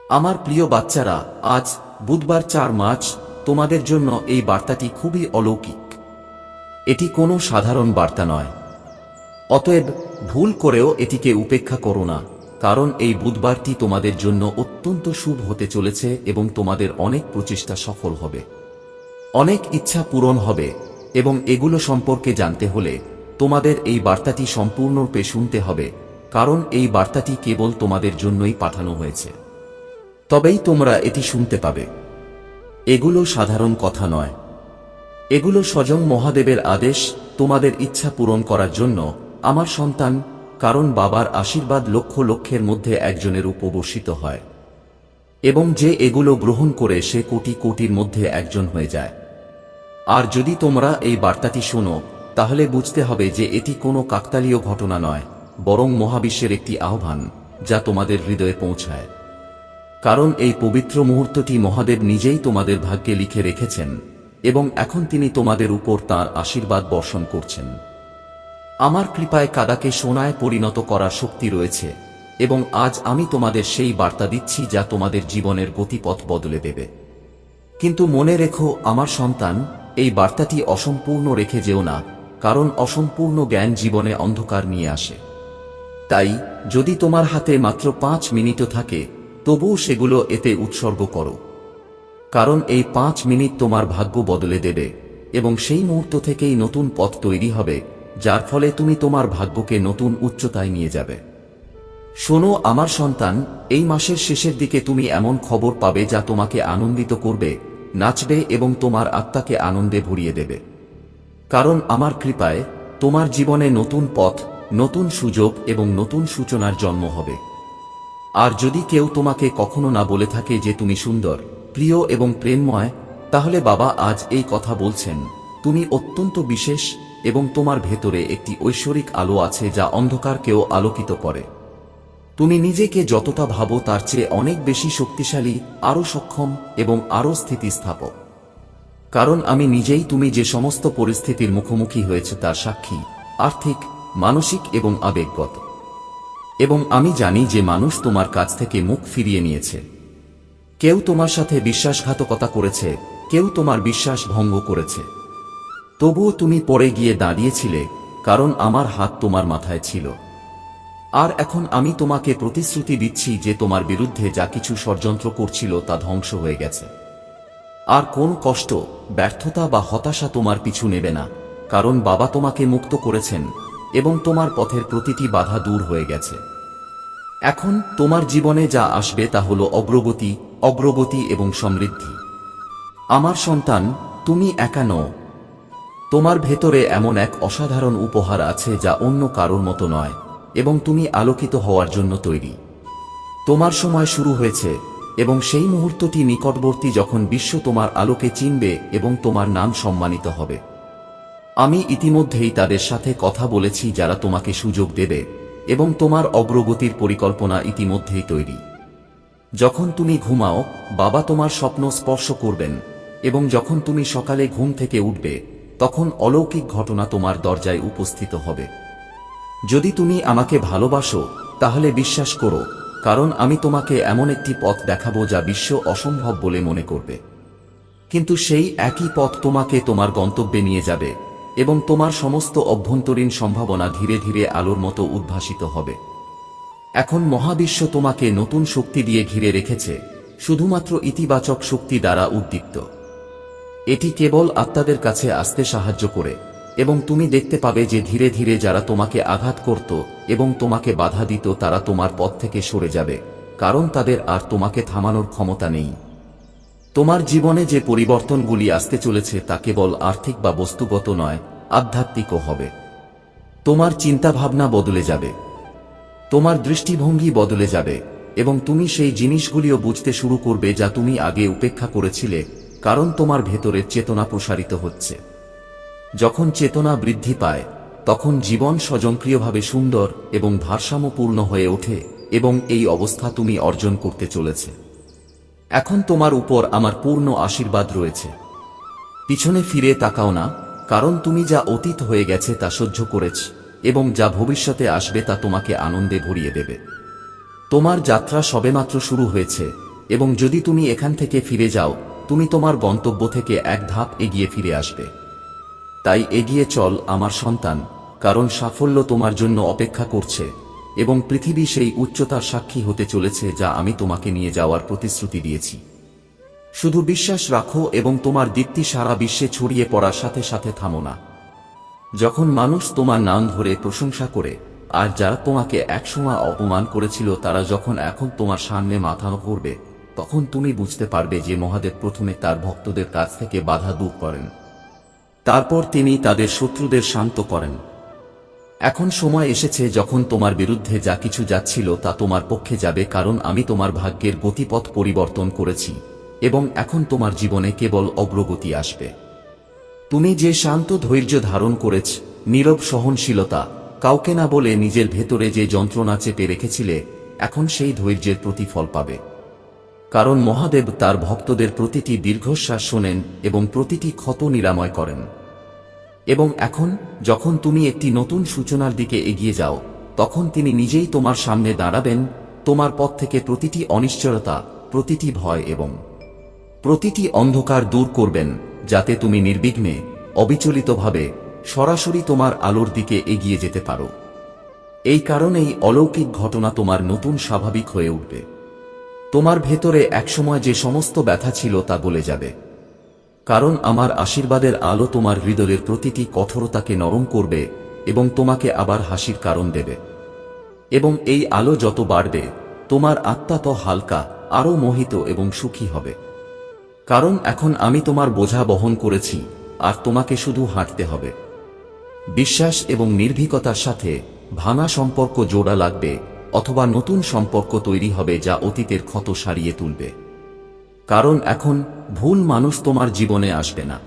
আমার প্রিয় বাচ্চারা, আজ বুধবার 4 মার্চ তোমাদের জন্য এই বার্তাটি খুবই অলৌকিক। এটি কোনো সাধারণ বার্তা নয়। অতএব ভুল করেও এটিকে উপেক্ষা করো না, কারণ এই বুধবারটি তোমাদের জন্য অত্যন্ত শুভ হতে চলেছে এবং তোমাদের অনেক প্রচেষ্টা সফল হবে, অনেক ইচ্ছা পূরণ হবে। এবং এগুলো সম্পর্কে জানতে হলে তোমাদের এই বার্তাটি সম্পূর্ণরূপে শুনতে হবে, কারণ এই বার্তাটি কেবল তোমাদের জন্যই পাঠানো হয়েছে। তবেই তোমরা এটি শুনতে পাবে। এগুলো সাধারণ কথা নয়, এগুলো স্বয়ং মহাদেবের আদেশ তোমাদের ইচ্ছা পূরণ করার জন্য, আমার সন্তান। কারণ বাবার আশীর্বাদ লক্ষ লক্ষের মধ্যে একজনের উপর বর্ষিত হয়, এবং যে এগুলো গ্রহণ করে সে কোটি কোটির মধ্যে একজন হয়ে যায়। আর যদি তোমরা এই বার্তাটি শোনো, তাহলে বুঝতে হবে যে এটি কোনো কাকতালীয় ঘটনা নয়, বরং মহাবিশ্বের একটি আহ্বান যা তোমাদের হৃদয়ে পৌঁছায়। কারণ এই পবিত্র মুহূর্তটি মহাদেব নিজেই তোমাদের ভাগ্যে লিখে রেখেছেন, এবং এখন তিনি তোমাদের উপর তাঁর আশীর্বাদ বর্ষণ করছেন। আমার কৃপায় কাদাকে সোনায় পরিণত করার শক্তি রয়েছে, এবং আজ আমি তোমাদের সেই বার্তা দিচ্ছি যা তোমাদের জীবনের গতিপথ বদলে দেবে। কিন্তু মনে রেখো আমার সন্তান, এই বার্তাটি অসম্পূর্ণ রেখে যেও না, কারণ অসম্পূর্ণ জ্ঞান জীবনে অন্ধকার নিয়ে আসে। তাই যদি তোমার হাতে মাত্র 5 মিনিটও থাকে, তবুও সেগুলো এতে উৎসর্গ করো। কারণ এই 5 মিনিট তোমার ভাগ্য বদলে দেবে, এবং সেই মুহূর্ত থেকেই নতুন পথ তৈরি হবে, যার ফলে তুমি তোমার ভাগ্যকে নতুন উচ্চতায় নিয়ে যাবে। শোনো আমার সন্তান, এই মাসের শেষের দিকে তুমি এমন খবর পাবে যা তোমাকে আনন্দিত করবে, নাচবে এবং তোমার আত্মাকে আনন্দে ভরিয়ে দেবে। কারণ আমার কৃপায় তোমার জীবনে নতুন পথ, নতুন সুযোগ এবং নতুন সূচনার জন্ম হবে। আর যদি কেউ তোমাকে কখনো না বলে থাকে যে তুমি সুন্দর, প্রিয় এবং প্রেমময়, তাহলে বাবা আজ এই কথা বলছেন, তুমি অত্যন্ত বিশেষ, এবং তোমার ভেতরে একটি ঐশ্বরিক আলো আছে যা অন্ধকারকেও আলোকিত করে। তুমি নিজেকে যতটা ভাবো তার চেয়ে অনেক বেশি শক্তিশালী, আরও সক্ষম এবং আরও স্থিতিস্থাপক। কারণ আমি নিজেই তুমি যে সমস্ত পরিস্থিতির মুখোমুখি হয়েছে তার সাক্ষী, আর্থিক, মানসিক এবং আবেগগত। এবং আমি জানি যে মানুষ তোমার কাছ থেকে মুখ ফিরিয়ে নিয়েছে। কেউ তোমার সাথে বিশ্বাসঘাতকতা করেছে, কেউ তোমার বিশ্বাস ভঙ্গ করেছে। তবুও তুমি পড়ে গিয়ে দাঁড়িয়েছিলে, কারণ আমার হাত তোমার মাথায় ছিল। আর এখন আমি তোমাকে প্রতিশ্রুতি দিচ্ছি যে তোমার বিরুদ্ধে যা কিছু ষড়যন্ত্র করছিল তা ধ্বংস হয়ে গেছে। আর কোন কষ্ট, ব্যর্থতা বা হতাশা তোমার পিছু নেবে না, কারণ বাবা তোমাকে মুক্ত করেছেন, এবং তোমার পথের প্রতিটি বাধা দূর হয়ে গেছে। এখন তোমার জীবনে যা আসবে তা হলো অগ্রগতি, অগ্রগতি এবং সমৃদ্ধি। আমার সন্তান, তুমি একা নও। তোমার ভেতরে এমন এক অসাধারণ উপহার আছে যা অন্য কারোর মতো নয়, এবং তুমি আলোকিত হওয়ার জন্য তৈরি। তোমার সময় শুরু হয়েছে, এবং সেই মুহূর্তটি নিকটবর্তী যখন বিশ্ব তোমার আলোকে চিনবে এবং তোমার নাম সম্মানিত হবে। আমি ইতিমধ্যেই তাদের সাথে কথা বলেছি যারা তোমাকে সুযোগ দেবে, এবং তোমার অগ্রগতির পরিকল্পনা ইতিমধ্যেই তৈরি। যখন তুমি ঘুমাও, বাবা তোমার স্বপ্ন স্পর্শ করবেন, এবং যখন তুমি সকালে ঘুম থেকে উঠবে, তখন অলৌকিক ঘটনা তোমার দরজায় উপস্থিত হবে। যদি তুমি আমাকে ভালোবাসো, তাহলে বিশ্বাস করো, কারণ আমি তোমাকে এমন একটি পথ দেখাবো যা বিশ্ব অসম্ভব বলে মনে করবে। কিন্তু সেই একই পথ তোমাকে তোমার গন্তব্যে নিয়ে যাবে, এবং তোমার সমস্ত অভ্যন্তরীণ সম্ভাবনা ধীরে ধীরে আলোর মতো উদ্ভাসিত হবে। এখন মহাবিশ্ব তোমাকে নতুন শক্তি দিয়ে ঘিরে রেখেছে, শুধুমাত্র ইতিবাচক শক্তি দ্বারা উদ্দীপ্ত। এটি কেবল আত্মাদের কাছে আসতে সাহায্য করে, এবং তুমি দেখতে পাবে যে ধীরে ধীরে যারা তোমাকে আঘাত করত এবং তোমাকে বাধা দিত তারা তোমার পথ থেকে সরে যাবে, কারণ তাদের আর তোমাকে থামানোর ক্ষমতা নেই। তোমার জীবনে যে পরিবর্তনগুলি আসতে চলেছে তা কেবল আর্থিক বা বস্তুগত নয়, আধ্যাত্মিকও হবে। তোমার চিন্তাভাবনা বদলে যাবে, তোমার দৃষ্টিভঙ্গি বদলে যাবে, এবং তুমি সেই জিনিসগুলিও বুঝতে শুরু করবে যা তুমি আগে উপেক্ষা করেছিলে, কারণ তোমার ভেতরের চেতনা প্রসারিত হচ্ছে। যখন চেতনা বৃদ্ধি পায়, তখন জীবন স্বয়ংক্রিয়ভাবে সুন্দর এবং ভারসাম্যপূর্ণ হয়ে ওঠে, এবং এই অবস্থা তুমি অর্জন করতে চলেছে। এখন তোমার উপর আমার পূর্ণ আশীর্বাদ রয়েছে। পিছনে ফিরে তাকাও না, কারণ তুমি যা অতীত হয়ে গেছে তা সহ্য করেছ, এবং যা ভবিষ্যতে আসবে তা তোমাকে আনন্দে ভরিয়ে দেবে। তোমার যাত্রা সবেমাত্র শুরু হয়েছে, এবং যদি তুমি এখান থেকে ফিরে যাও তুমি তোমার গন্তব্য থেকে এক ধাপ এগিয়ে ফিরে আসবে। তাই এগিয়ে চল আমার সন্তান, কারণ সাফল্য তোমার জন্য অপেক্ষা করছে এবং পৃথিবী সেই উচ্চতার সাক্ষী হতে চলেছে যা আমি তোমাকে নিয়ে যাওয়ার প্রতিশ্রুতি দিয়েছি। শুধু বিশ্বাস রাখো এবং তোমার দীপ্তি সারা বিশ্বে ছড়িয়ে পড়ার সাথে সাথে থামো না। যখন মানুষ তোমার নাম ধরে প্রশংসা করে, আর যারা তোমাকে একসময় অপমান করেছিল তারা যখন এখন তোমার সামনে মাথা নত করবে, তখন তুমি বুঝতে পারবে যে মহাদেব প্রথমে তার ভক্তদের কাছ থেকে বাধা দূর করেন, তারপর তিনি তাদের শত্রুদের শান্ত করেন। এখন সময় এসেছে যখন তোমার বিরুদ্ধে যা কিছু যাচ্ছিল তা তোমার পক্ষে যাবে, কারণ আমি তোমার ভাগ্যের গতিপথ পরিবর্তন করেছি এবং এখন তোমার জীবনে কেবল অগ্রগতি আসবে। তুমি যে শান্ত ধৈর্য ধারণ করেছ, নীরব সহনশীলতা, কাউকে না বলে নিজের ভেতরে যে যন্ত্রণা চেপে রেখেছিলে, এখন সেই ধৈর্যের প্রতিফল পাবে। কারণ মহাদেব তার ভক্তদের প্রতিটি দীর্ঘশ্বাস শোনেন এবং প্রতিটি ক্ষত নিরাময় করেন। এবং এখন যখন তুমি একটি নতুন সূচনার দিকে এগিয়ে যাও, তখন তিনি নিজেই তোমার সামনে দাঁড়াবেন, তোমার পথ থেকে প্রতিটি অনিশ্চয়তা, প্রতিটি ভয় এবং প্রতিটি অন্ধকার দূর করবেন, যাতে তুমি নির্বিঘ্নে, অবিচলিতভাবে সরাসরি তোমার আলোর দিকে এগিয়ে যেতে পারো। এই কারণেই অলৌকিক ঘটনা তোমার নতুন স্বাভাবিক হয়ে উঠবে। তোমার ভেতরে একসময় যে সমস্ত ব্যথা ছিল তা গলে যাবে, কারণ আমার আশীর্বাদের আলো তোমার হৃদয়ের প্রতিটি কঠোরতাকে নরম করবে এবং তোমাকে আবার হাসির কারণ দেবে। এবং এই আলো যত বাড়বে, তোমার আত্মা তো হালকা, আরও মোহিত এবং সুখী হবে। কারণ এখন আমি তোমার বোঝা বহন করেছি, আর তোমাকে শুধু হাঁটতে হবে। বিশ্বাস এবং নির্ভীকতার সাথে ভাঙা সম্পর্ক জোড়া লাগবে, অথবা নতুন সম্পর্ক তৈরি হবে যা অতীতের ক্ষত সারিয়ে তুলবে। কারণ এখন ভুল মানুষ তোমার জীবনে আসবে না।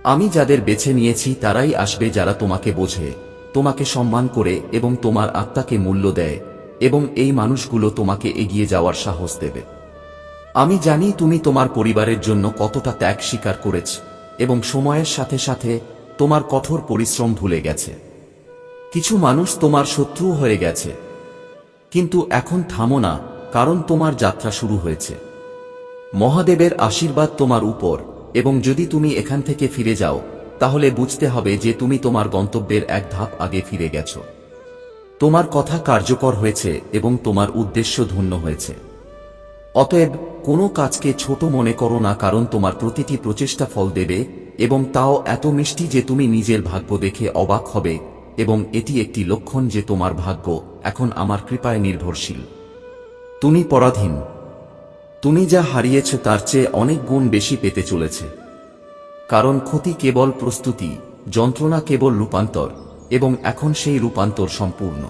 আমি যাদের বেছে নিয়েছি তারাই আসবে, যারা তোমাকে বোঝে, তোমাকে সম্মান করে এবং তোমার আত্মাকে মূল্য দেয়, এবং এই মানুষগুলো তোমাকে এগিয়ে যাওয়ার সাহস দেবে। আমি জানি তুমি তোমার পরিবারের জন্য কতটা ত্যাগ স্বীকার করেছ, এবং সময়ের সাথে সাথে তোমার কঠোর পরিশ্রম ভুলে গেছে। কিছু মানুষ তোমার শত্রু হয়ে গেছে, কিন্তু এখন থামো না, কারণ তোমার যাত্রা শুরু হয়েছে। মহাদেবের আশীর্বাদ তোমার উপর, এবং যদি তুমি এখান থেকে ফিরে যাও, তাহলে বুঝতে হবে যে তুমি তোমার গন্তব্যের এক ধাপ আগে ফিরে গেছ। তোমার কথা কার্যকর হয়েছে এবং তোমার উদ্দেশ্য ধন্য হয়েছে। অতএব কোনো কাজকে ছোট মনে করো না, কারণ তোমার প্রতিটি প্রচেষ্টা ফল দেবে, এবং তাও এত মিষ্টি যে তুমি নিজের ভাগ্য দেখে অবাক হবে, এবং এটি একটি লক্ষণ যে তোমার ভাগ্য এখন আমার কৃপায় নির্ভরশীল। তুমি পরাধীন। তুমি যা হারিয়েছ তার চেয়ে অনেক গুণ বেশি পেতে চলেছে। কারণ ক্ষতি কেবল প্রস্তুতি, যন্ত্রণা কেবল রূপান্তর, এবং এখন সেই রূপান্তর সম্পূর্ণ।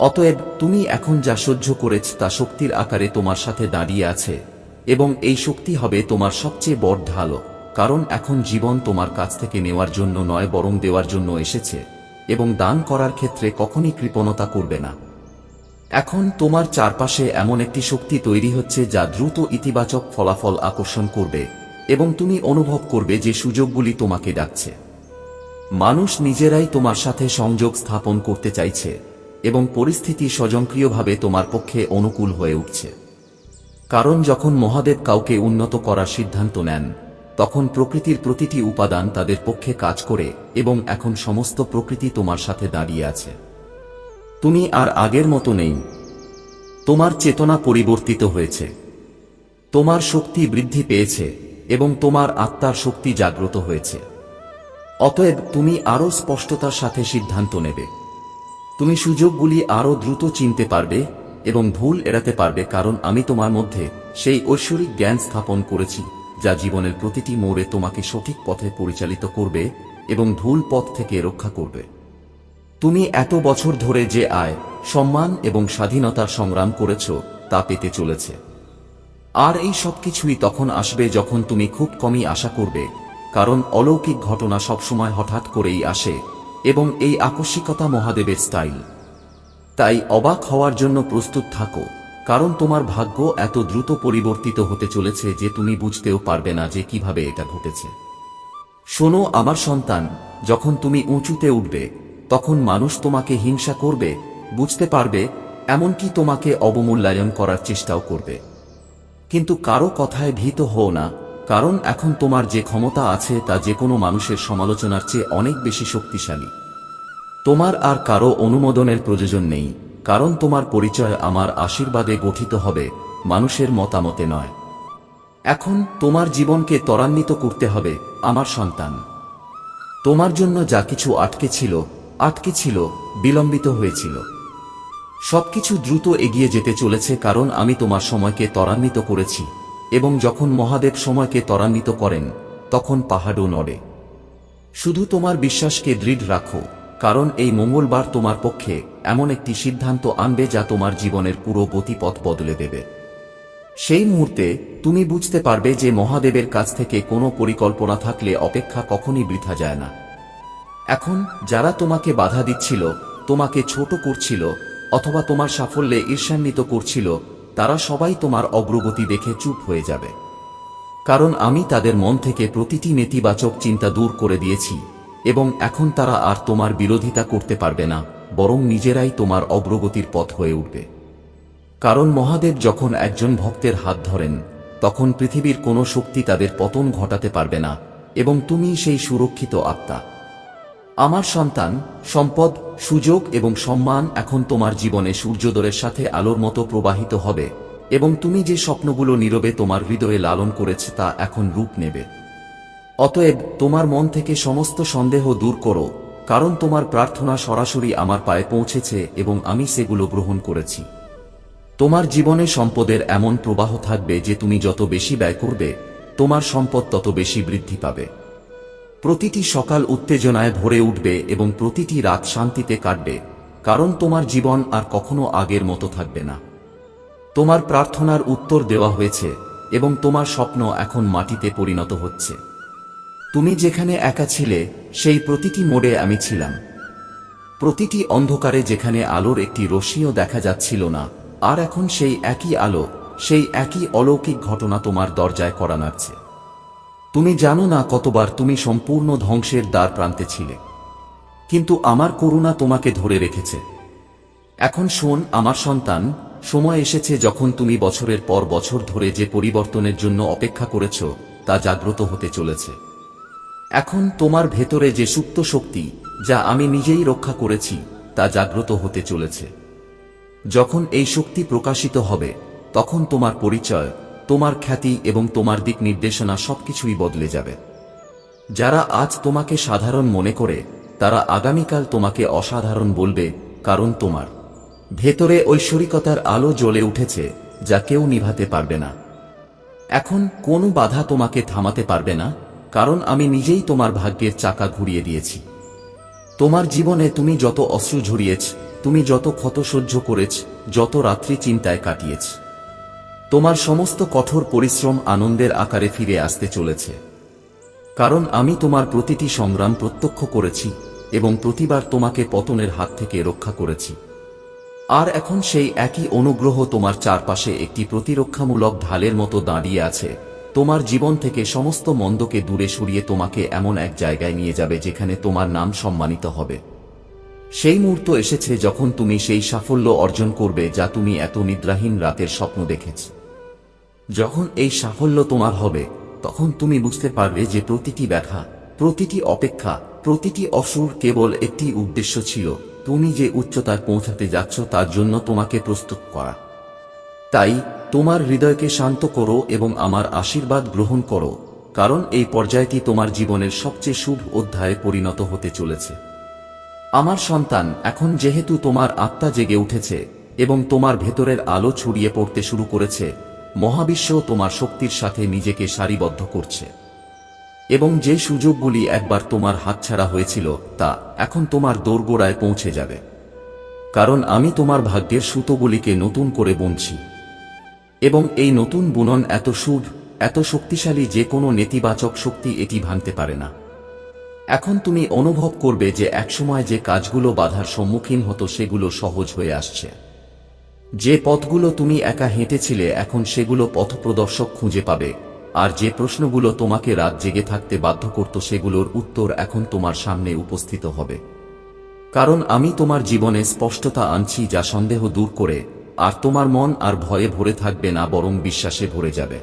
অতএব তুমি এখন যা সহ্য করেছ তা শক্তির আকারে তোমার সাথে দাঁড়িয়ে আছে, এবং এই শক্তি হবে তোমার সবচেয়ে বড় ঢাল, কারণ এখন জীবন তোমার কাছ থেকে নেওয়ার জন্য নয় বরং দেওয়ার জন্য এসেছে, এবং দান করার ক্ষেত্রে কখনই কৃপণতা করবে না। এখন তোমার চারপাশে এমন একটি শক্তি তৈরি হচ্ছে যা দ্রুত ইতিবাচক ফলাফল আকর্ষণ করবে, এবং তুমি অনুভব করবে যে সুযোগগুলি তোমাকে ডাকছে। মানুষ নিজেরাই তোমার সাথে সংযোগ স্থাপন করতে চাইছে, এবং পরিস্থিতি স্বয়ংক্রিয়ভাবে তোমার পক্ষে অনুকূল হয়ে উঠছে। কারণ যখন মহাদেব কাউকে উন্নত করার সিদ্ধান্ত নেন, তখন প্রকৃতির প্রতিটি উপাদান তাদের পক্ষে কাজ করে, এবং এখন সমস্ত প্রকৃতি তোমার সাথে দাঁড়িয়ে আছে। তুমি আর আগের মতো নেই। তোমার চেতনা পরিবর্তিত হয়েছে, তোমার শক্তি বৃদ্ধি পেয়েছে, এবং তোমার আত্মার শক্তি জাগ্রত হয়েছে। অতএব তুমি আরও স্পষ্টতার সাথে সিদ্ধান্ত নেবে। তুমি সুযোগগুলি আরও দ্রুত চিনতে পারবে এবং ভুল এড়াতে পারবে, কারণ আমি তোমার মধ্যে সেই ঐশ্বরিক জ্ঞান স্থাপন করেছি যা জীবনের প্রতিটি মোড়ে তোমাকে সঠিক পথে পরিচালিত করবে এবং ভুল পথ থেকে রক্ষা করবে। তুমি এত বছর ধরে যে আয়, সম্মান এবং স্বাধীনতার সংগ্রাম করেছ তা পেতে চলেছে। আর এই সবকিছুই তখন আসবে যখন তুমি খুব কমই আশা করবে, কারণ অলৌকিক ঘটনা সবসময় হঠাৎ করেই আসে, এবং এই আকস্মিকতা মহাদেবের স্টাইল। তাই অবাক হওয়ার জন্য প্রস্তুত থাকো, কারণ তোমার ভাগ্য এত দ্রুত পরিবর্তিত হতে চলেছে যে তুমি বুঝতেও পারবে না যে কিভাবে এটা ঘটেছে। শোনো আমার সন্তান, যখন তুমি উঁচুতে উঠবে, তখন মানুষ তোমাকে হিংসা করবে, বুঝতে পারবে, এমনকি তোমাকে অবমূল্যায়ন করার চেষ্টাও করবে। কিন্তু কারো কথায় ভীত হও না, কারণ এখন তোমার যে ক্ষমতা আছে তা যে কোনো মানুষের সমালোচনার চেয়ে অনেক বেশি শক্তিশালী। তোমার আর কারো অনুমোদনের প্রয়োজন নেই, কারণ তোমার পরিচয় আমার আশীর্বাদে গঠিত হবে, মানুষের মতামতে নয়। এখন তোমার জীবনকে ত্বরান্বিত করতে হবে, আমার সন্তান। তোমার জন্য যা কিছু আটকে ছিল, বিলম্বিত হয়েছিল, সবকিছু দ্রুত এগিয়ে যেতে চলেছে, কারণ আমি তোমার সময়কে ত্বরান্বিত করেছি। এবং যখন মহাদেব সময়কে ত্বরান্বিত করেন, তখন পাহাড়ও নড়ে। শুধু তোমার বিশ্বাসকে দৃঢ় রাখো, কারণ এই মঙ্গলবার তোমার পক্ষে এমন একটি সিদ্ধান্ত আনবে যা তোমার জীবনের পুরো গতিপথ বদলে দেবে। সেই মুহূর্তে তুমি বুঝতে পারবে যে মহাদেবের কাছ থেকে কোনো পরিকল্পনা থাকলে অপেক্ষা কখনই বৃথা যায় না। এখন যারা তোমাকে বাধা দিচ্ছিল, তোমাকে ছোট করছিল, অথবা তোমার সাফল্যে ঈর্ষান্বিত করছিল, তারা সবাই তোমার অগ্রগতি দেখে চুপ হয়ে যাবে, কারণ আমি তাদের মন থেকে প্রতিটি নেতিবাচক চিন্তা দূর করে দিয়েছি। এবং এখন তারা আর তোমার বিরোধিতা করতে পারবে না, বরং নিজেরাই তোমার অগ্রগতির পথ হয়ে উঠবে। কারণ মহাদেব যখন একজন ভক্তের হাত ধরেন, তখন পৃথিবীর কোনো শক্তি তাদের পতন ঘটাতে পারবে না, এবং তুমি সেই সুরক্ষিত আত্মা। আমার সন্তান, সম্পদ, সুযোগ এবং সম্মান এখন তোমার জীবনে সূর্যোদয়ের সাথে আলোর মতো প্রবাহিত হবে, এবং তুমি যে স্বপ্নগুলো নীরবে তোমার হৃদয়ে লালন করেছে তা এখন রূপ নেবে। অতএব তোমার মন থেকে সমস্ত সন্দেহ দূর করো, কারণ তোমার প্রার্থনা সরাসরি আমার পায়ে পৌঁছেছে এবং আমি সেগুলো গ্রহণ করেছি। তোমার জীবনে সম্পদের এমন প্রবাহ থাকবে যে তুমি যত বেশি ব্যয় করবে, তোমার সম্পদ তত বেশি বৃদ্ধি পাবে। প্রতিটি সকাল উত্তেজনায় ভরে উঠবে এবং প্রতিটি রাত শান্তিতে কাটবে, কারণ তোমার জীবন আর কখনো আগের মতো থাকবে না। তোমার প্রার্থনার উত্তর দেওয়া হয়েছে এবং তোমার স্বপ্ন এখন মাটিতে পরিণত হচ্ছে। তুমি যেখানে একা ছিলে, সেই প্রতিটি মোড়ে আমি ছিলাম। প্রতিটি অন্ধকারে যেখানে আলোর একটি রশ্মিও দেখা যাচ্ছিল না, আর এখন সেই একই আলো, সেই একই অলৌকিক ঘটনা তোমার দরজায় কড়া নাড়ছে। তুমি জানো না কতবার তুমি সম্পূর্ণ ধ্বংসের দ্বার প্রান্তে ছিলে, কিন্তু আমার করুণা তোমাকে ধরে রেখেছে। এখন শোন আমার সন্তান, সময় এসেছে যখন তুমি বছরের পর বছর ধরে যে পরিবর্তনের জন্য অপেক্ষা করেছ তা জাগ্রত হতে চলেছে। এখন তোমার ভেতরে যে সুপ্ত শক্তি, যা আমি নিজেই রক্ষা করেছি, তা জাগ্রত হতে চলেছে। যখন এই শক্তি প্রকাশিত হবে, তখন তোমার পরিচয়, তোমার খ্যাতি এবং তোমার দিক নির্দেশনা সবকিছুই বদলে যাবে। যারা আজ তোমাকে সাধারণ মনে করে, তারা আগামীকাল তোমাকে অসাধারণ বলবে, কারণ তোমার ভেতরে ঐশ্বরিকতার আলো জ্বলে উঠেছে যা কেউ নিভাতে পারবে না। এখন কোনো বাধা তোমাকে থামাতে পারবে না, কারণ আমি নিজেই তোমার ভাগ্যের চাকা ঘুরিয়ে দিয়েছি। তোমার জীবনে তুমি যত অশ্রু ঝরিয়েছ, তুমি যত ক্ষত সহ্য করেছ, যত রাত্রি চিন্তায় কাটিয়েছ, তোমার সমস্ত কঠোর পরিশ্রম আনন্দের আকারে ফিরে আসতে চলেছে। কারণ আমি তোমার প্রতিটি সংগ্রাম প্রত্যক্ষ করেছি এবং প্রতিবার তোমাকে পতনের হাত থেকে রক্ষা করেছি। আর এখন সেই একই অনুগ্রহ তোমার চারপাশে একটি প্রতিরক্ষামূলক ঢালের মতো দাঁড়িয়ে আছে, তোমার জীবন থেকে সমস্ত মন্দকে দূরে সরিয়ে তোমাকে এমন এক জায়গায় নিয়ে যাবে যেখানে তোমার নাম সম্মানিত হবে। সেই মুহূর্ত এসেছে যখন তুমি সেই সাফল্য অর্জন করবে যা তুমি এত নিদ্রাহীন রাতের স্বপ্ন দেখেছ। যখন এই সাফল্য তোমার হবে, তখন তুমি বুঝতে পারবে যে প্রতিটি ব্যথা, প্রতিটি অপেক্ষা, প্রতিটি অসুর কেবল একটি উদ্দেশ্য ছিল, তুমি যে উচ্চতায় পৌঁছাতে যাচ্ছ তার জন্য তোমাকে প্রস্তুত করা। তাই তোমার হৃদয়কে শান্ত করো এবং আমার আশীর্বাদ গ্রহণ করো, কারণ এই পর্যায়টি তোমার জীবনের সবচেয়ে শুভ অধ্যায়ে পরিণত হতে চলেছে। আমার সন্তান, এখন যেহেতু তোমার আত্মা জেগে উঠেছে এবং তোমার ভেতরের আলো ছড়িয়ে পড়তে শুরু করেছে, মহাবিশ্ব তোমার শক্তির সাথে নিজেকে সারিবদ্ধ করছে। এবং যে সুযোগগুলি একবার তোমার হাতছাড়া হয়েছিল তা এখন তোমার দোরগোড়ায় পৌঁছে যাবে, কারণ আমি তোমার ভাগ্যের সুতোগুলিকে নতুন করে বুনছি। এবং এই নতুন বুনন এত শুভ, এত শক্তিশালী যে কোনো নেতিবাচক শক্তি এটি ভাঙতে পারে না। এখন তুমি অনুভব করবে যে একসময় যে কাজগুলো বাধার সম্মুখীন হতো সেগুলো সহজ হয়ে আসছে। যে পথগুলো তুমি একা হেঁটেছিলে এখন সেগুলো পথপ্রদর্শক খুঁজে পাবে, আর যে প্রশ্নগুলো তোমাকে রাত জেগে থাকতে বাধ্য করত সেগুলোর উত্তর এখন তোমার সামনে উপস্থিত হবে। কারণ আমি তোমার জীবনে স্পষ্টতা আনছি যা সন্দেহ দূর করে আর তোমার মন আর ভয়ে ভরে থাকবে না, বরং বিশ্বাসে ভরে যাবে।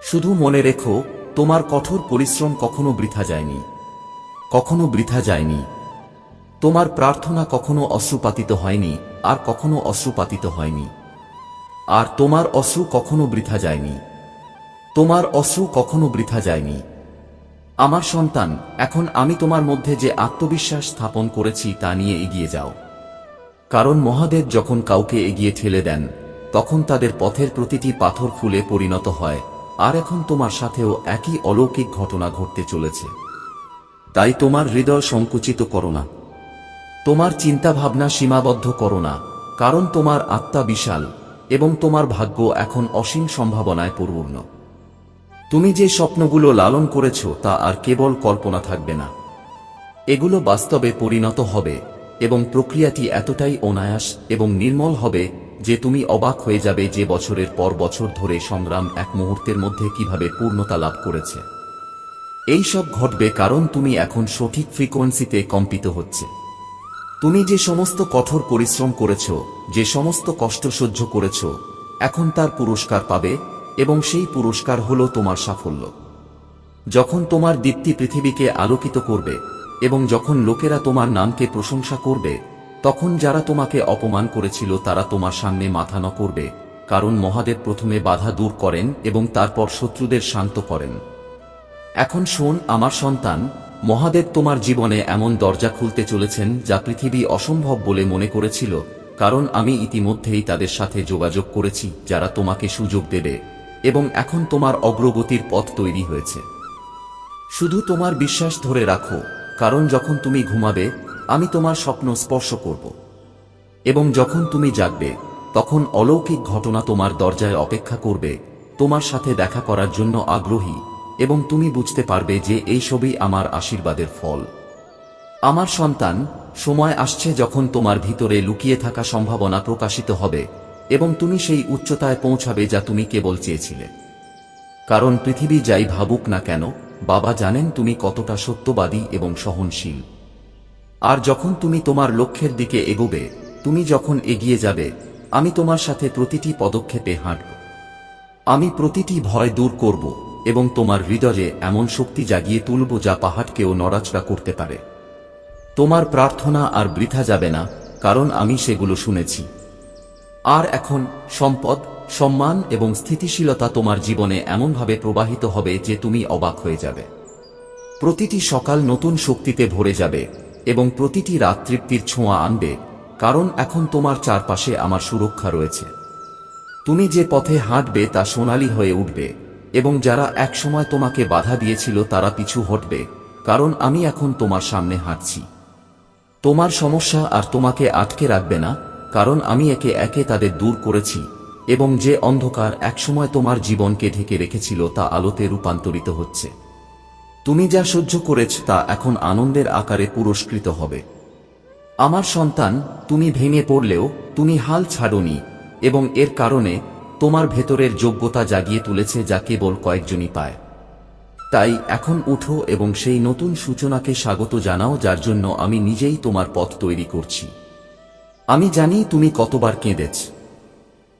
শুধু মনে রেখো, তোমার কঠোর পরিশ্রম কখনো বৃথা যায়নি, কখনো বৃথা যায়নি। তোমার প্রার্থনা কখনো অশ্রুপাতিত হয়নি, আর কখনো অশ্রুপাতিত হয়নি। আর তোমার অশ্রু কখনো বৃথা যায়নি, তোমার অশ্রু কখনো বৃথা যায়নি। আমার সন্তান, এখন আমি তোমার মধ্যে যে আত্মবিশ্বাস স্থাপন করেছি তা নিয়ে এগিয়ে যাও। কারণ মহাদেব যখন কাউকে এগিয়ে ঠেলে দেন, তখন তাদের পথের প্রতিটি পাথর ফুলে পরিণত হয়। আর এখন তোমার সাথেও একই অলৌকিক ঘটনা ঘটতে চলেছে। তাই তোমার হৃদয় সংকুচিত করো না, তোমার চিন্তাভাবনা সীমাবদ্ধ করো না, কারণ তোমার আত্মা বিশাল এবং তোমার ভাগ্য এখন অসীম সম্ভাবনায় পূর্ণ। তুমি যে স্বপ্নগুলো লালন করেছ তা আর কেবল কল্পনা থাকবে না, এগুলো বাস্তবে পরিণত হবে এবং প্রক্রিয়াটি এতটাই অনায়াস এবং নির্মল হবে যে তুমি অবাক হয়ে যাবে যে বছরের পর বছর ধরে সংগ্রাম এক মুহূর্তের মধ্যে কিভাবে পূর্ণতা লাভ করেছে। এই সব ঘটবে কারণ তুমি এখন সঠিক ফ্রিকোয়েন্সিতে কম্পিত হচ্ছে। তুমি যে সমস্ত কঠোর পরিশ্রম করেছ, যে সমস্ত কষ্ট সহ্য করেছ, এখন তার পুরস্কার পাবে এবং সেই পুরস্কার হলো তোমার সাফল্য। যখন তোমার দীপ্তি পৃথিবীকে আলোকিত করবে এবং যখন লোকেরা তোমার নামকে প্রশংসা করবে, তখন যারা তোমাকে অপমান করেছিল তারা তোমার সামনে মাথা নত করবে, কারণ মহাদেব প্রথমে বাধা দূর করেন এবং তারপর শত্রুদের শান্ত করেন। এখন শোন আমার সন্তান, মহাদেব তোমার জীবনে এমন দরজা খুলতে চলেছেন যা পৃথিবী অসম্ভব বলে মনে করেছিল, কারণ আমি ইতিমধ্যেই তাদের সাথে যোগাযোগ করেছি যারা তোমাকে সুযোগ দেবে এবং এখন তোমার অগ্রগতির পথ তৈরি হয়েছে। শুধু তোমার বিশ্বাস ধরে রাখো, কারণ যখন তুমি ঘুমাবে আমি তোমার স্বপ্ন স্পর্শ করব এবং যখন তুমি জাগবে তখন অলৌকিক ঘটনা তোমার দরজায় অপেক্ষা করবে, তোমার সাথে দেখা করার জন্য আগ্রহী, এবং তুমি বুঝতে পারবে যে এই সবই আমার আশীর্বাদের ফল। আমার সন্তান, সময় আসছে যখন তোমার ভিতরে লুকিয়ে থাকা সম্ভাবনা প্রকাশিত হবে এবং তুমি সেই উচ্চতায় পৌঁছাবে যা তুমি কেবল চেয়েছিলে। কারণ পৃথিবী যাই ভাবুক না কেন, বাবা জানেন তুমি কতটা সত্যবাদী এবং সহনশীল। আর যখন তুমি তোমার লক্ষ্যের দিকে এগোবে, তুমি যখন এগিয়ে যাবে, আমি তোমার সাথে প্রতিটি পদক্ষেপে হাঁটব। আমি প্রতিটি ভয় দূর করব এবং তোমার হৃদয়ে এমন শক্তি জাগিয়ে তুলব যা পাহাড়কেও নড়াচড়া করতে পারে। তোমার প্রার্থনা আর বৃথা যাবে না, কারণ আমি সেগুলো শুনেছি। আর এখন সম্পদ, সম্মান এবং স্থিতিশীলতা তোমার জীবনে এমনভাবে প্রবাহিত হবে যে তুমি অবাক হয়ে যাবে। প্রতিটি সকাল নতুন শক্তিতে ভরে যাবে এবং প্রতিটি রাত তৃপ্তির ছোঁয়া আনবে, কারণ এখন তোমার চারপাশে আমার সুরক্ষা রয়েছে। তুমি যে পথে হাঁটবে তা সোনালী হয়ে উঠবে এবং যারা একসময় তোমাকে বাধা দিয়েছিল তারা পিছু হটবে, কারণ আমি এখন তোমার সামনে হাঁটছি। তোমার সমস্যা আর তোমাকে আটকে রাখবে না, কারণ আমি একে একে তাদের দূর করেছি এবং যে অন্ধকার একসময় তোমার জীবনকে ঢেকে রেখেছিল তা আলোতে রূপান্তরিত হচ্ছে। তুমি যা সহ্য করেছ তা এখন আনন্দের আকারে পুরস্কৃত হবে। আমার সন্তান, তুমি ভেঙে পড়লেও তুমি হাল ছাড়োনি এবং এর কারণে তোমার ভেতরের যোগ্যতা জাগিয়ে তুলেছে যা কেবল কয়েকজনই পায়। তাই এখন উঠো এবং সেই নতুন সূচনাকে স্বাগত জানাও যার জন্য আমি নিজেই তোমার পথ তৈরি করছি। আমি জানি তুমি কতবার কেঁদেছ,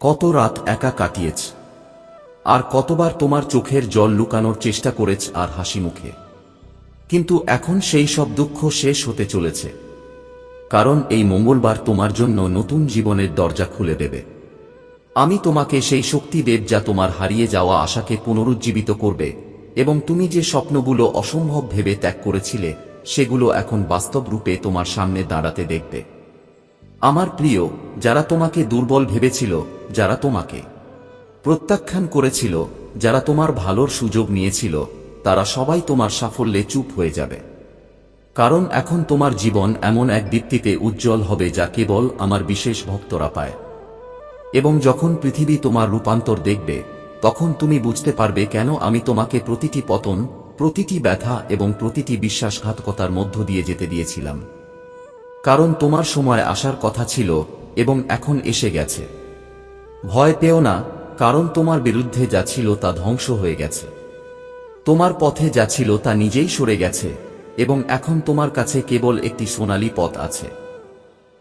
কত রাত একা কাটিয়েছ, আর কতবার তোমার চোখের জল লুকানোর চেষ্টা করেছ আর হাসি মুখে। কিন্তু এখন সেই সব দুঃখ শেষ হতে চলেছে, কারণ এই মঙ্গলবার তোমার জন্য নতুন জীবনের দরজা খুলে দেবে। আমি তোমাকে সেই শক্তি দেব যা তোমার হারিয়ে যাওয়া আশাকে পুনরুজ্জীবিত করবে এবং তুমি যে স্বপ্নগুলো অসম্ভব ভেবে ত্যাগ করেছিলে সেগুলো এখন বাস্তব রূপে তোমার সামনে দাঁড়াতে দেখবে। আমার প্রিয়, যারা তোমাকে দুর্বল ভেবেছিল, যারা তোমাকে প্রত্যাখ্যান করেছিল, যারা তোমার ভালোর সুযোগ নিয়েছিল, তারা সবাই তোমার সাফল্যে চুপ হয়ে যাবে। কারণ এখন তোমার জীবন এমন এক দীপ্তিতে উজ্জ্বল হবে যা কেবল আমার বিশেষ ভক্তরা পায়। এবং যখন পৃথিবী তোমার রূপান্তর দেখবে, তখন তুমি বুঝতে পারবে কেন আমি তোমাকে প্রতিটি পতন, প্রতিটি ব্যথা এবং প্রতিটি বিশ্বাসঘাতকতার মধ্য দিয়ে যেতে দিয়েছিলাম। কারণ তোমার সময় আসার কথা ছিল এবং এখন এসে গেছে। ভয় পেও না, কারণ তোমার বিরুদ্ধে যা ছিল তা ধ্বংস হয়ে গেছে। তোমার পথে যা ছিল তা নিজেই সরে গেছে এবং এখন তোমার কাছে কেবল একটি সোনালী পথ আছে।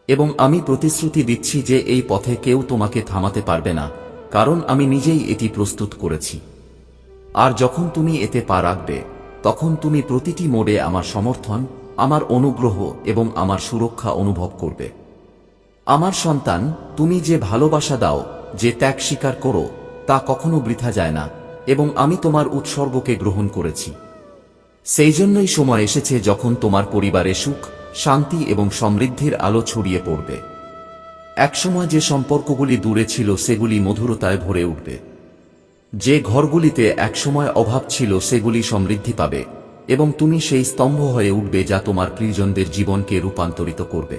এবং আমি প্রতিশ্রুতি দিচ্ছি যে এই পথে কেউ তোমাকে থামাতে পারবে না, কারণ আমি নিজেই এটি প্রস্তুত করেছি। আর যখন তুমি এতে পা রাখবে, তখন তুমি প্রতিটি মোড়ে আমার সমর্থন, আমার অনুগ্রহ এবং আমার সুরক্ষা অনুভব করবে। আমার সন্তান, তুমি যে ভালোবাসা দাও, যে ত্যাগ স্বীকার করো, তা কখনো বৃথা যায় না, এবং আমি তোমার উৎসর্গকে গ্রহণ করেছি। সেই জন্যই সময় এসেছে যখন তোমার পরিবারে সুখ, শান্তি এবং সমৃদ্ধির আলো ছড়িয়ে পড়বে। একসময় যে সম্পর্কগুলি দূরে ছিল সেগুলি মধুরতায় ভরে উঠবে। যে ঘরগুলিতে একসময় অভাব ছিল সেগুলি সমৃদ্ধি পাবে, এবং তুমি সেই স্তম্ভ হয়ে উঠবে যা তোমার প্রিয়জনদের জীবনকে রূপান্তরিত করবে।